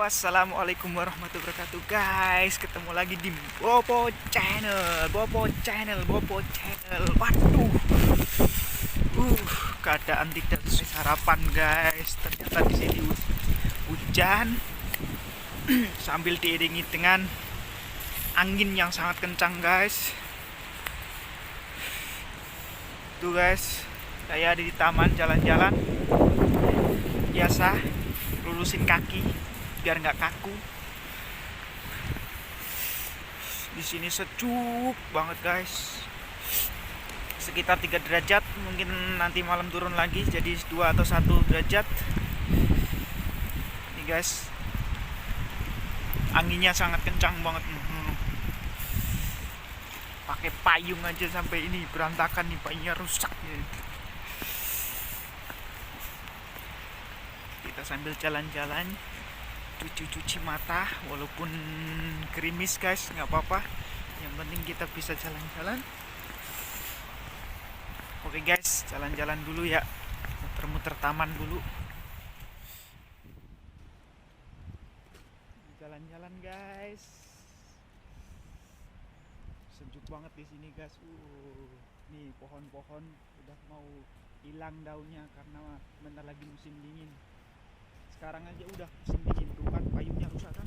Assalamualaikum warahmatullahi wabarakatuh guys. Ketemu lagi di Bopo Channel. Waduh, keadaan tidak sesuai harapan guys. Ternyata di sini hujan sambil diiringi dengan angin yang sangat kencang guys. Tuh guys, saya di taman jalan-jalan biasa, lulusin kaki biar nggak kaku. Di sini sejuk banget guys, sekitar 3 derajat, mungkin nanti malam turun lagi jadi 2 atau 1 derajat. Nih guys, anginnya sangat kencang banget. Pakai payung aja sampai ini berantakan nih, payungnya rusak ya. Kita sambil jalan-jalan, cuci mata walaupun gerimis guys, nggak apa-apa, yang penting kita bisa jalan-jalan. Oke guys, jalan-jalan dulu ya, muter-muter taman dulu. Jalan-jalan guys, sejuk banget di sini guys. Nih pohon-pohon udah mau hilang daunnya karena bentar lagi musim dingin. Sekarang aja udah musim dingin, tuh kan payungnya rusak kan.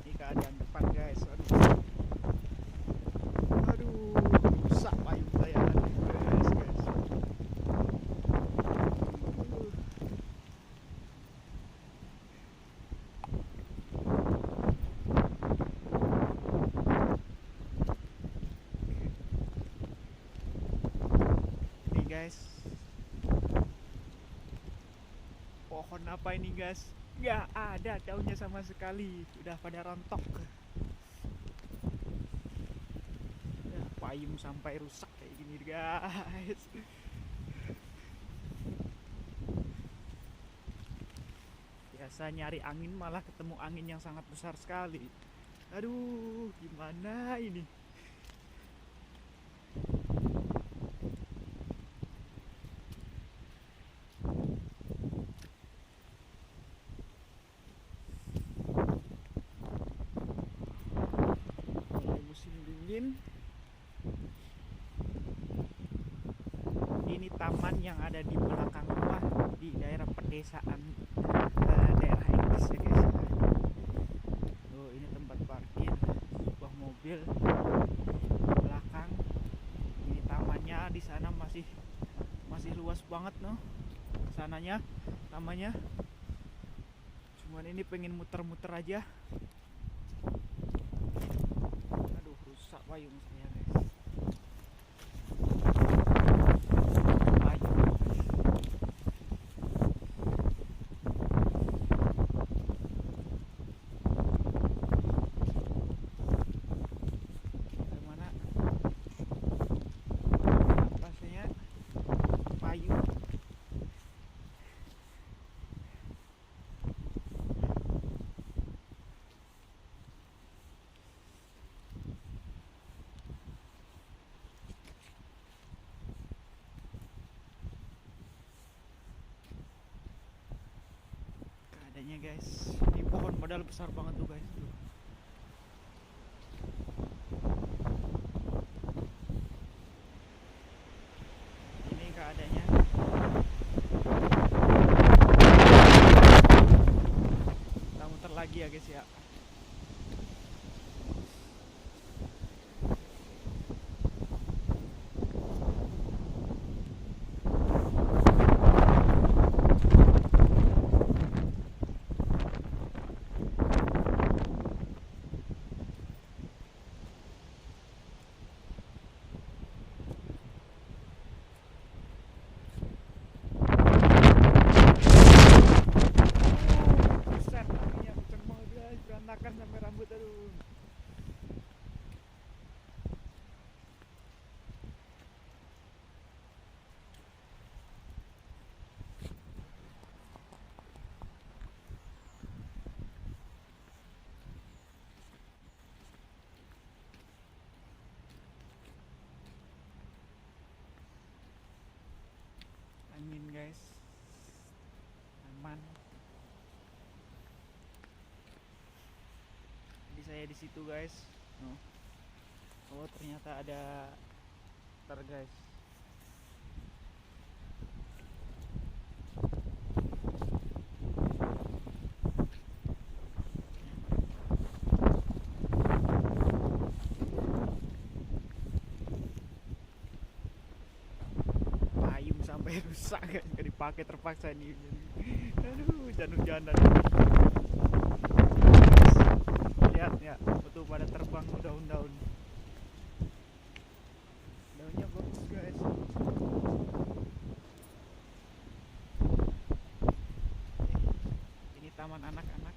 Ini keadaan depan guys. Aduh, rusak payung saya guys. Guys, pohon apa ini guys? Gak ada daunnya sama sekali, udah pada rontok. Payung sampai rusak kayak gini guys. Biasa nyari angin malah ketemu angin yang sangat besar sekali. Aduh, gimana ini? Ini taman yang ada di belakang rumah di daerah pedesaan, daerah Inggris ya guys. Tuh, ini tempat parkir sebuah mobil di belakang. Ini tamannya di sana masih luas banget noh. Sananya tamannya. Cuman ini pengen muter-muter aja. Aduh, rusak payung saya guys. Guys, ini pohon padahal besar banget tuh guys tuh. Ini keadaannya. Kita muter lagi ya guys ya. dingin guys, aman. Jadi saya di situ guys. Oh ternyata ada guys. Payung sampai rusak guys, gak dipakai terpaksa nih. Aduh, hujan-hujanan. Lihat ya, betul pada terbang daun-daun. Daunnya bagus guys. Ini taman anak-anak.